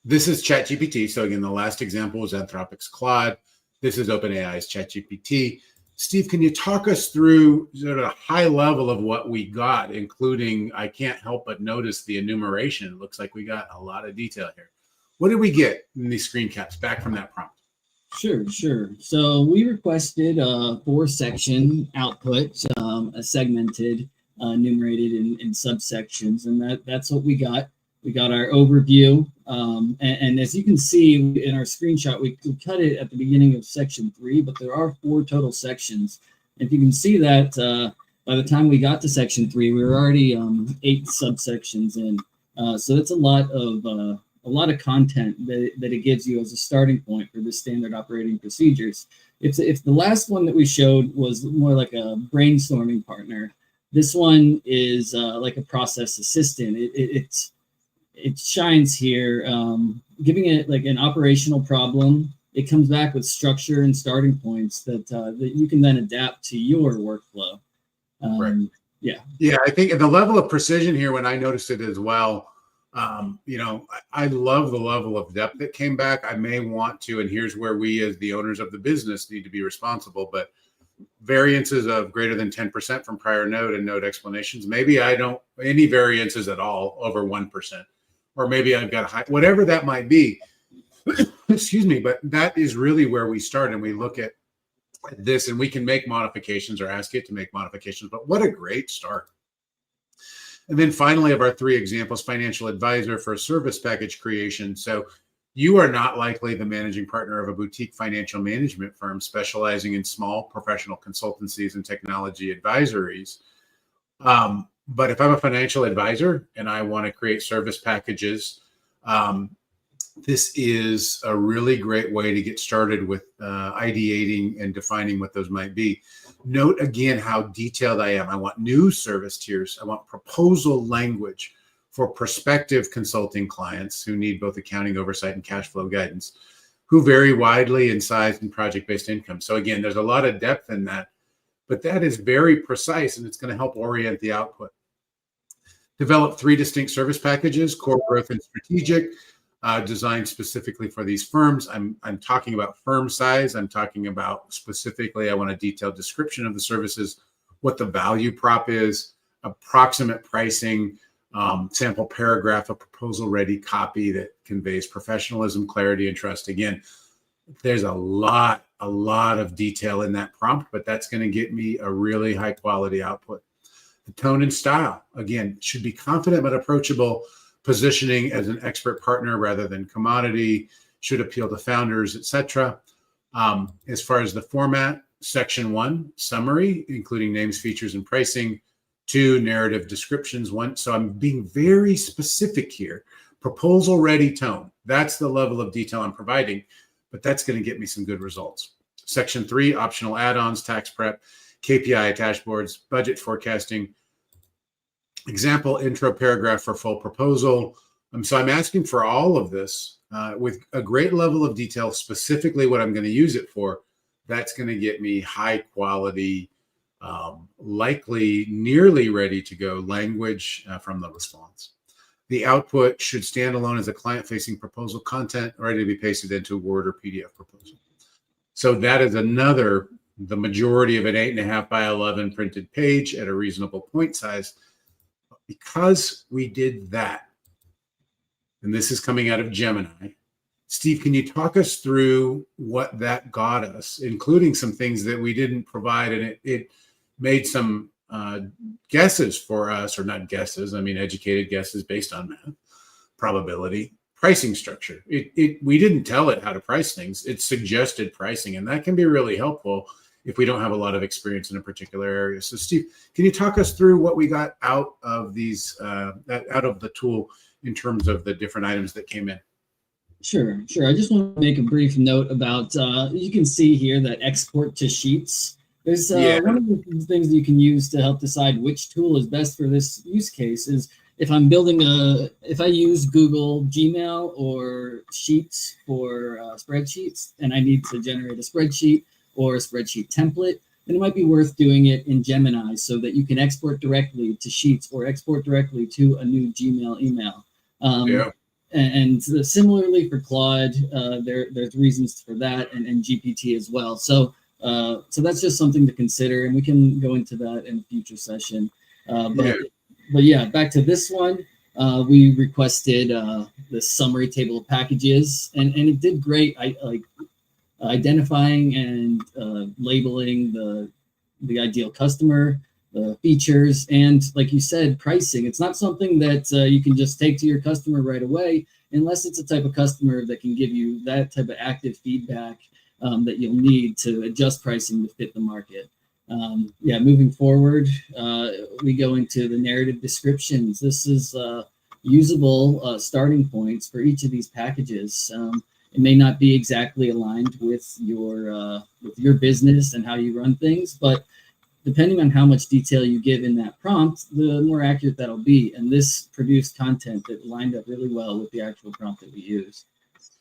this is ChatGPT. So again, the last example was Anthropic's Claude. This is OpenAI's ChatGPT. Steve, can you talk us through sort of a high level of what we got, including, I can't help but notice the enumeration. It looks like we got a lot of detail here. What did we get in these screen caps back from that prompt? Sure. So we requested a 4-section output, segmented, enumerated in subsections, and that's what we got. We got our overview, and as you can see in our screenshot, we cut it at the beginning of section 3, but there are 4 total sections. If you can see that by the time we got to section 3, we were already 8 subsections in. So that's a lot of content that it gives you as a starting point for the standard operating procedures. If the last one that we showed was more like a brainstorming partner, this one is like a process assistant. It shines here, giving it like an operational problem. It comes back with structure and starting points that you can then adapt to your workflow. Right. Yeah. I think the level of precision here, when I noticed it as well, I love the level of depth that came back. I may want to, and here's where we as the owners of the business need to be responsible, but variances of greater than 10% from prior note and note explanations. Maybe I don't, any variances at all over 1%, or maybe I've got a high, whatever that might be. Excuse me, but that is really where we start, and we look at this and we can make modifications or ask it to make modifications, but what a great start. And then finally, of our 3 examples, financial advisor for service package creation. So you are not likely the managing partner of a boutique financial management firm specializing in small professional consultancies and technology advisories. But if I'm a financial advisor and I want to create service packages, this is a really great way to get started with ideating and defining what those might be. Note again how detailed I am. I want new service tiers. I want proposal language for prospective consulting clients who need both accounting oversight and cash flow guidance, who vary widely in size and project-based income. So again, there's a lot of depth in that, but that is very precise, and it's going to help orient the output. Develop 3 distinct service packages: core, growth, and strategic. Designed specifically for these firms. I'm talking about firm size. I'm talking about specifically, I want a detailed description of the services, what the value prop is, approximate pricing, sample paragraph, a proposal ready copy that conveys professionalism, clarity, and trust. Again, there's a lot of detail in that prompt, but that's going to get me a really high quality output. The tone and style, again, should be confident but approachable. Positioning as an expert partner rather than commodity, should appeal to founders, etc. As far as the format, section 1, summary, including names, features, and pricing. 2, narrative descriptions. 1, so I'm being very specific here. Proposal ready tone. That's the level of detail I'm providing, but that's going to get me some good results. Section 3, optional add-ons, tax prep, KPI dashboards, budget forecasting. Example intro paragraph for full proposal. So I'm asking for all of this with a great level of detail, specifically what I'm going to use it for. That's going to get me high quality likely nearly ready to go language from the response. The output should stand alone as a client-facing proposal content ready to be pasted into a Word or PDF proposal. So that is another, the majority of an 8.5 by 11 printed page at a reasonable point size. Because we did that, and this is coming out of Gemini, Steve, can you talk us through what that got us, including some things that we didn't provide, and it made some guesses for us, or not guesses, I mean educated guesses based on math, probability, pricing structure. We didn't tell it how to price things. It suggested pricing, and that can be really helpful if we don't have a lot of experience in a particular area. So Steve, can you talk us through what we got out of these, out of the tool in terms of the different items that came in? Sure. I just want to make a brief note about, you can see here that export to sheets. There's one of the things that you can use to help decide which tool is best for this use case is if I'm building if I use Google Gmail or Sheets for spreadsheets, and I need to generate a spreadsheet or a spreadsheet template, then it might be worth doing it in Gemini so that you can export directly to Sheets or export directly to a new Gmail email. And similarly for Claude, there's reasons for that, and GPT as well. So that's just something to consider, and we can go into that in a future session. But yeah, back to this one. We requested the summary table of packages, and it did great. I like identifying and labeling the ideal customer, the features, and like you said, pricing. It's not something that you can just take to your customer right away, unless it's a type of customer that can give you that type of active feedback that you'll need to adjust pricing to fit the market. Moving forward, we go into the narrative descriptions. This is usable starting points for each of these packages. It may not be exactly aligned with your business and how you run things, but depending on how much detail you give in that prompt, the more accurate that'll be. And this produced content that lined up really well with the actual prompt that we use.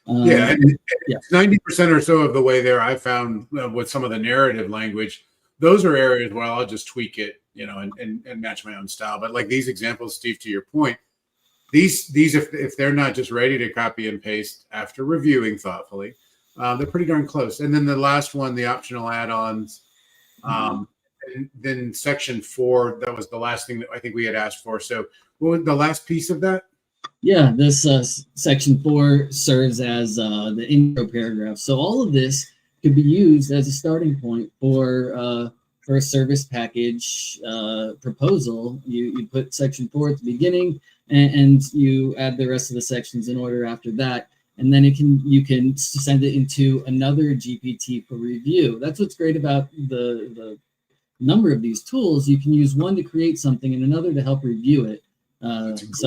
90% or so of the way there, I found with some of the narrative language, those are areas where I'll just tweak it, and match my own style. But like these examples, Steve, to your point, these if they're not just ready to copy and paste after reviewing thoughtfully, they're pretty darn close. And then the last one, the optional add-ons, and then section 4, that was the last thing that I think we had asked for. So what was the last piece of that? Yeah, this section 4 serves as the intro paragraph. So all of this could be used as a starting point for a service package proposal. You put section 4 at the beginning, and you add the rest of the sections in order after that, and then you can send it into another GPT for review. That's what's great about the number of these tools. You can use one to create something and another to help review it. That's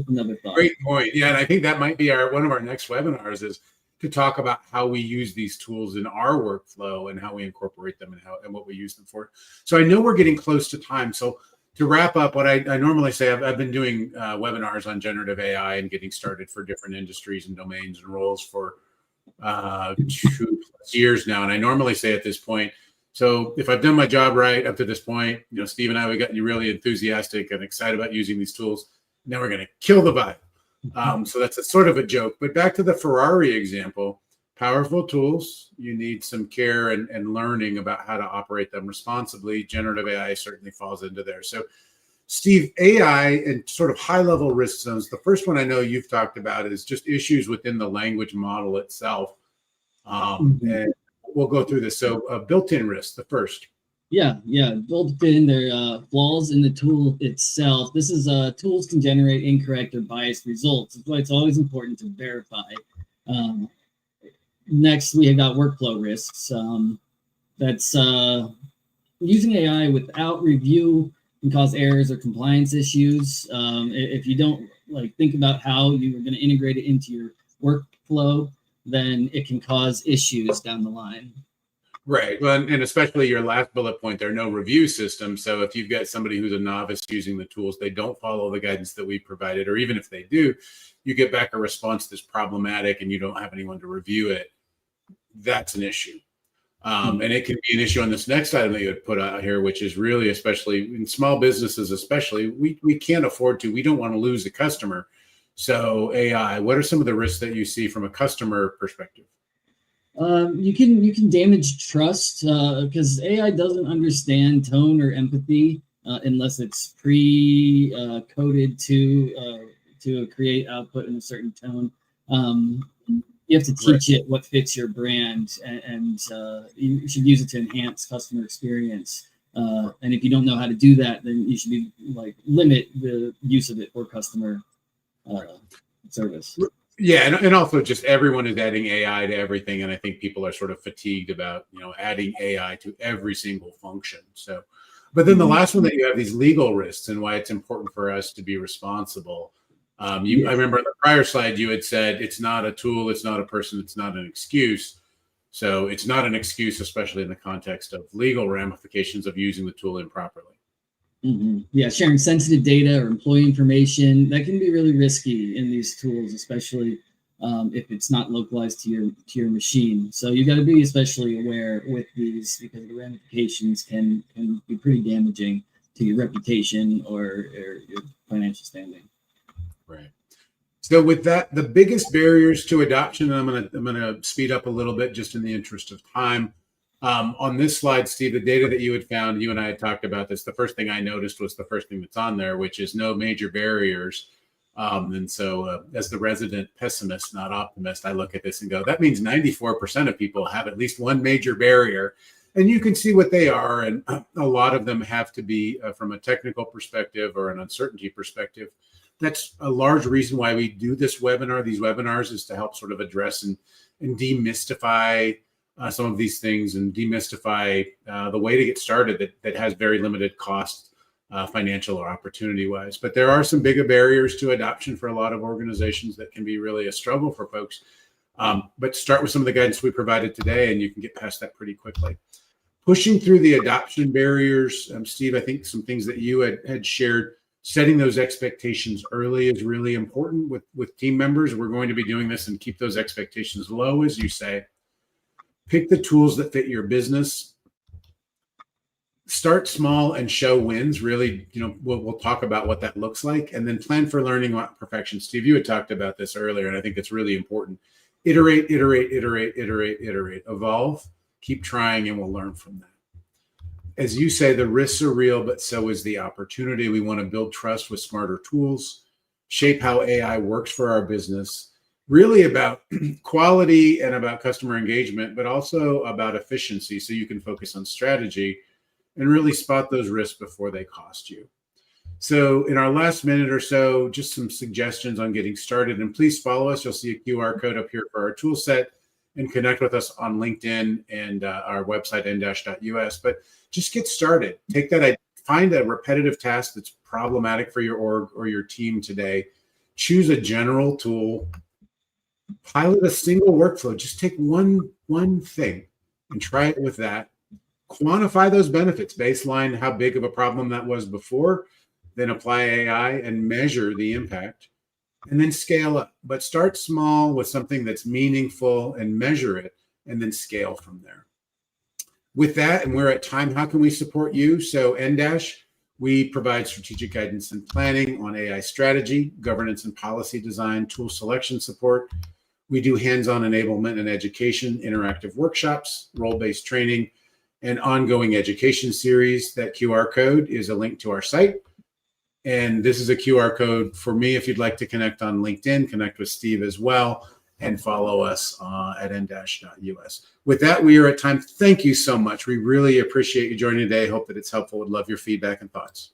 another thought. Great point. Yeah, and I think that might be one of our next webinars is to talk about how we use these tools in our workflow and how we incorporate them and what we use them for. So I know we're getting close to time. So to wrap up, what I normally say, I've been doing webinars on generative AI and getting started for different industries and domains and roles for 2+ years now. And I normally say at this point, so if I've done my job right up to this point, Steve and I, we got you really enthusiastic and excited about using these tools. Now we're going to kill the vibe. So that's a sort of a joke. But back to the Ferrari example, powerful tools. You need some care and learning about how to operate them responsibly. Generative AI certainly falls into there. So Steve, AI and sort of high-level risk zones. The first one I know you've talked about is just issues within the language model itself. And we'll go through this. So built-in risk, the first. Yeah, built in. There are flaws in the tool itself. This is tools can generate incorrect or biased results. That's why it's always important to verify. Next, we have got workflow risks. That's using AI without review can cause errors or compliance issues. If you don't think about how you are going to integrate it into your workflow, then it can cause issues down the line. Right. Well, and especially your last bullet point, there are no review systems. So if you've got somebody who's a novice using the tools, they don't follow the guidance that we provided, or even if they do, you get back a response that's problematic and you don't have anyone to review it. That's an issue. And it can be an issue on this next item that you would put out here, which is really, especially in small businesses, especially, we can't afford to, we don't want to lose the customer. So AI, what are some of the risks that you see from a customer perspective? You can damage trust because AI doesn't understand tone or empathy unless it's pre-coded to create output in a certain tone. You have to teach it what fits your brand, and you should use it to enhance customer experience. And if you don't know how to do that, then you should be limit the use of it for customer service. Yeah, and also just everyone is adding AI to everything, and I think people are sort of fatigued about adding AI to every single function. So, but then the last one that you have these legal risks and why it's important for us to be responsible. I remember on the prior slide you had said it's not a tool, it's not a person, it's not an excuse. So it's not an excuse, especially in the context of legal ramifications of using the tool improperly. Yeah, sharing sensitive data or employee information that can be really risky in these tools, especially if it's not localized to your machine. So you got to be especially aware with these because the ramifications can be pretty damaging to your reputation or your financial standing. Right. So with that, the biggest barriers to adoption, and I'm gonna speed up a little bit just in the interest of time. On this slide, Steve, the data that you had found, you and I had talked about this. The first thing I noticed was the first thing that's on there, which is no major barriers. And so as the resident pessimist, not optimist, I look at this and go, that means 94% of people have at least one major barrier. And you can see what they are. And a lot of them have to be from a technical perspective or an uncertainty perspective. That's a large reason why we do this webinar. These webinars is to help sort of address and demystify some of these things and demystify the way to get started that has very limited cost, financial or opportunity wise. But there are some bigger barriers to adoption for a lot of organizations that can be really a struggle for folks. But start with some of the guidance we provided today, and you can get past that pretty quickly. Pushing through the adoption barriers, Steve, I think some things that you had shared, setting those expectations early is really important with team members. We're going to be doing this and keep those expectations low, as you say. Pick the tools that fit your business. Start small and show wins. Really, we'll talk about what that looks like, and then plan for learning about perfection. Steve, you had talked about this earlier, and I think it's really important. Iterate, iterate, iterate, iterate, iterate. Evolve. Keep trying, and we'll learn from that. As you say, the risks are real, but so is the opportunity. We want to build trust with smarter tools, shape how AI works for our business. Really about quality and about customer engagement, but also about efficiency so you can focus on strategy and really spot those risks before they cost you. So in our last minute or so, just some suggestions on getting started. And please follow us. You'll see a QR code up here for our tool set, and connect with us on LinkedIn and our website, n-us. But just get started. Take that, find a repetitive task that's problematic for your org or your team today. Choose a general tool. Pilot a single workflow. Just take one thing and try it with that. Quantify those benefits, baseline how big of a problem that was before, then apply AI and measure the impact, and then scale up. But start small with something that's meaningful and measure it, and then scale from there. With that, and we're at time, how can we support you? So N-, we provide strategic guidance and planning on AI strategy, governance and policy design, tool selection support. We do hands-on enablement and education, interactive workshops, role-based training, and ongoing education series. That QR code is a link to our site. And this is a QR code for me if you'd like to connect on LinkedIn, connect with Steve as well, and follow us at n-us. With that, we are at time. Thank you so much. We really appreciate you joining today. Hope that it's helpful. Would love your feedback and thoughts.